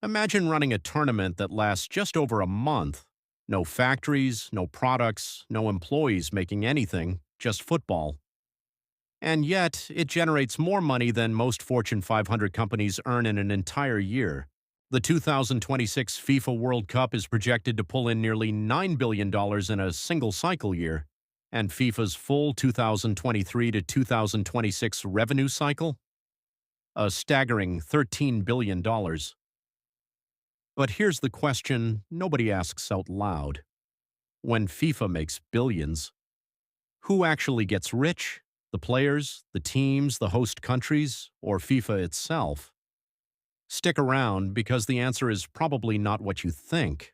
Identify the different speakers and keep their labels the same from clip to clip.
Speaker 1: Imagine running a tournament that lasts just over a month. No factories, no products, no employees making anything, just football. And yet, it generates more money than most Fortune 500 companies earn in an entire year. The 2026 FIFA World Cup is projected to pull in nearly $9 billion dollars in a single cycle year, and FIFA's full 2023 to 2026 revenue cycle? A staggering $13 billion. Dollars. But here's the question nobody asks out loud. When FIFA makes billions, who actually gets rich? The players, the teams, the host countries, or FIFA itself? Stick around because the answer is probably not what you think.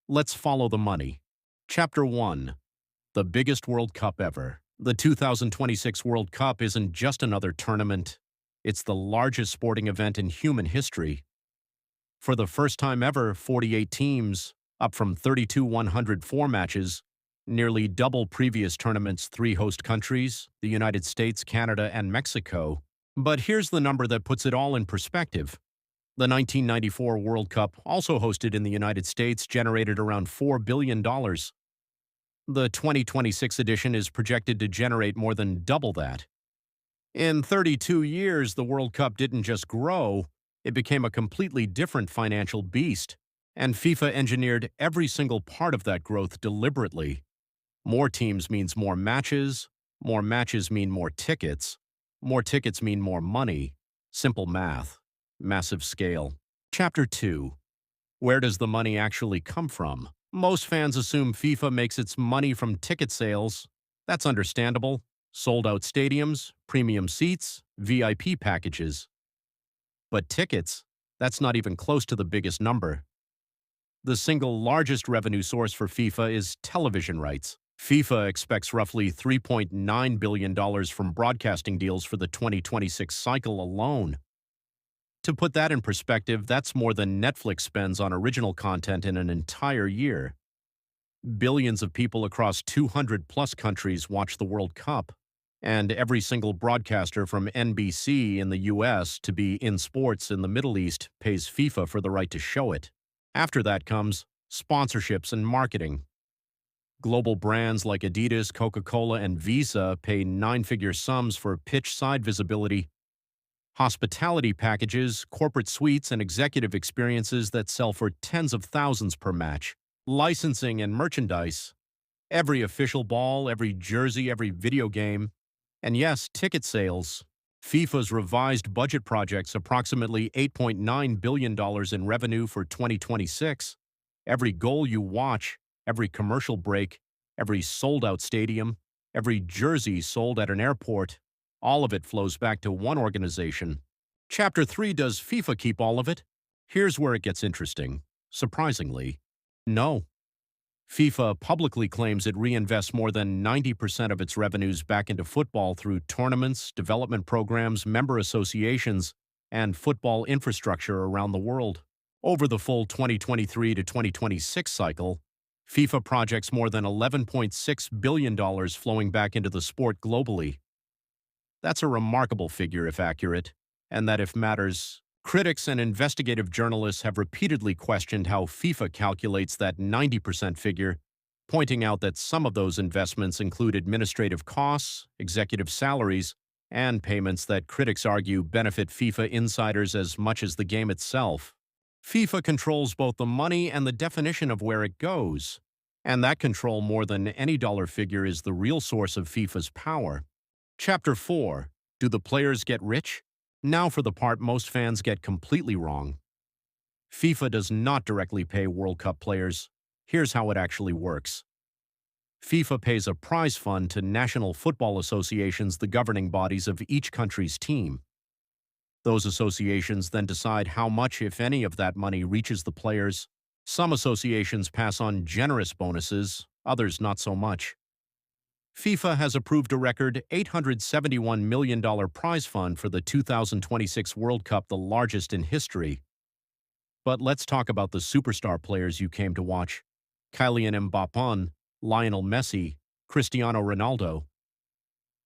Speaker 1: Let's follow the money. Chapter 1. The biggest World Cup ever. The 2026 World Cup isn't just another tournament. It's the largest sporting event in human history. For the first time ever, 48 teams, up from 32 104 matches, nearly double previous tournaments' three host countries, the United States, Canada, and Mexico. But here's the number that puts it all in perspective. The 1994 World Cup, also hosted in the United States, generated around $4 billion. dollars. The 2026 edition is projected to generate more than double that. In 32 years, the World Cup didn't just grow, it became a completely different financial beast, and FIFA engineered every single part of that growth deliberately. More teams means more matches mean more tickets mean more money. Simple math. Massive scale. Chapter 2. Where does the money actually come from? Most fans assume FIFA makes its money from ticket sales. That's understandable. Sold-out stadiums, premium seats, VIP packages. But tickets, that's not even close to the biggest number. The single largest revenue source for FIFA is television rights. FIFA expects roughly $3.9 billion dollars from broadcasting deals for the 2026 cycle alone. To put that in perspective, that's more than Netflix spends on original content in an entire year. Billions of people across 200-plus countries watch the World Cup, and every single broadcaster from NBC in the US to be in sports in the Middle East pays FIFA for the right to show it. After that comes sponsorships and marketing. Global brands like Adidas, Coca-Cola, and Visa pay nine-figure sums for pitch side visibility. Hospitality packages, corporate suites, and executive experiences that sell for tens of thousands per match. Licensing and merchandise. Every official ball, every jersey, every video game. And yes, ticket sales. FIFA's revised budget projects approximately $8.9 billion dollars in revenue for 2026. Every goal you watch, every commercial break, every sold-out stadium, every jersey sold at an airport, all of it flows back to one organization. Chapter 3. Does FIFA keep all of it? Here's where it gets interesting. Surprisingly, no. FIFA publicly claims it reinvests more than 90% of its revenues back into football through tournaments, development programs, member associations, and football infrastructure around the world. Over the full 2023 to 2026 cycle, FIFA projects more than $11.6 billion dollars flowing back into the sport globally. That's a remarkable figure if accurate, and that if matters. Critics and investigative journalists have repeatedly questioned how FIFA calculates that 90% figure, pointing out that some of those investments include administrative costs, executive salaries, and payments that critics argue benefit FIFA insiders as much as the game itself. FIFA controls both the money and the definition of where it goes, and that control more than any dollar figure is the real source of FIFA's power. Chapter 4. Do the players get rich? Now for the part most fans get completely wrong. FIFA does not directly pay World Cup players. Here's how it actually works. FIFA pays a prize fund to national football associations, the governing bodies of each country's team. Those associations then decide how much, if any, of that money reaches the players. Some associations pass on generous bonuses, others not so much. FIFA has approved a record $871 million prize fund for the 2026 World Cup, the largest in history. But let's talk about the superstar players you came to watch. Kylian Mbappé, Lionel Messi, Cristiano Ronaldo.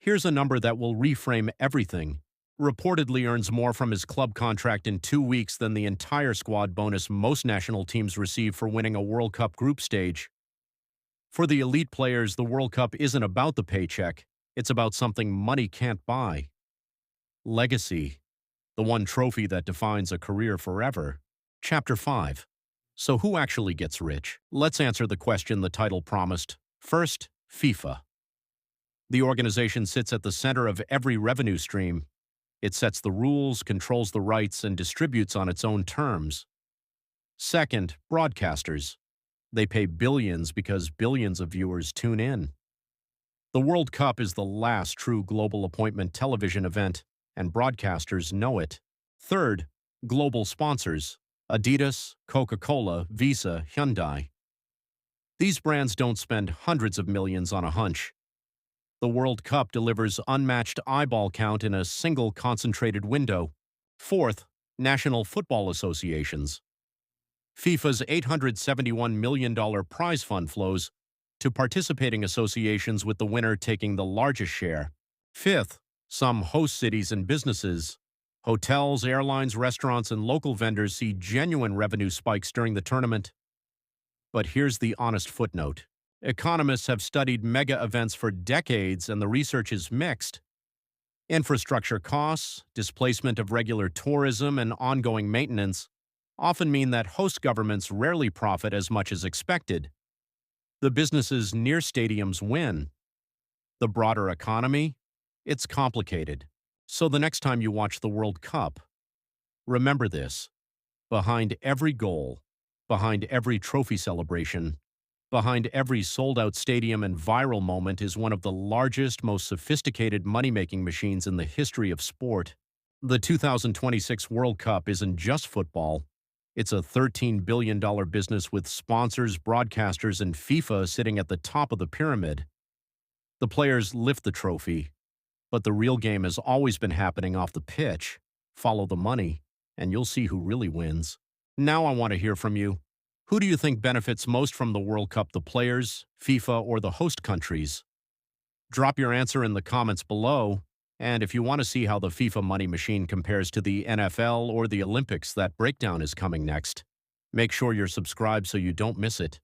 Speaker 1: Here's a number that will reframe everything. reportedly earns more from his club contract in 2 weeks than the entire squad bonus most national teams receive for winning a World Cup group stage. For the elite players, the World Cup isn't about the paycheck. It's about something money can't buy. Legacy, the one trophy that defines a career forever. Chapter 5. So who actually gets rich? Let's answer the question the title promised. First, FIFA. The organization sits at the center of every revenue stream. It sets the rules, controls the rights, and distributes on its own terms. Second, broadcasters. They pay billions because billions of viewers tune in. The World Cup is the last true global appointment television event, and broadcasters know it. Third, global sponsors. Adidas, Coca-Cola, Visa, Hyundai. These brands don't spend hundreds of millions on a hunch. The World Cup delivers unmatched eyeball count in a single concentrated window. Fourth, national football associations. FIFA's $871 million prize fund flows to participating associations, with the winner taking the largest share. Fifth, some host cities and businesses. Hotels, airlines, restaurants, and local vendors see genuine revenue spikes during the tournament. But here's the honest footnote. Economists have studied mega events for decades, and the research is mixed. Infrastructure costs, displacement of regular tourism, and ongoing maintenance often mean that host governments rarely profit as much as expected. The businesses near stadiums win. The broader economy? It's complicated. So the next time you watch the World Cup, remember this. Behind every goal, behind every trophy celebration, behind every sold-out stadium and viral moment is one of the largest, most sophisticated money-making machines in the history of sport. The 2026 World Cup isn't just football. It's a $13 billion business with sponsors, broadcasters, and FIFA sitting at the top of the pyramid. The players lift the trophy, but the real game has always been happening off the pitch. Follow the money, and you'll see who really wins. Now I want to hear from you. Who do you think benefits most from the World Cup, the players, FIFA, or the host countries? Drop your answer in the comments below, and if you want to see how the FIFA money machine compares to the NFL or the Olympics, that breakdown is coming next. Make sure you're subscribed so you don't miss it.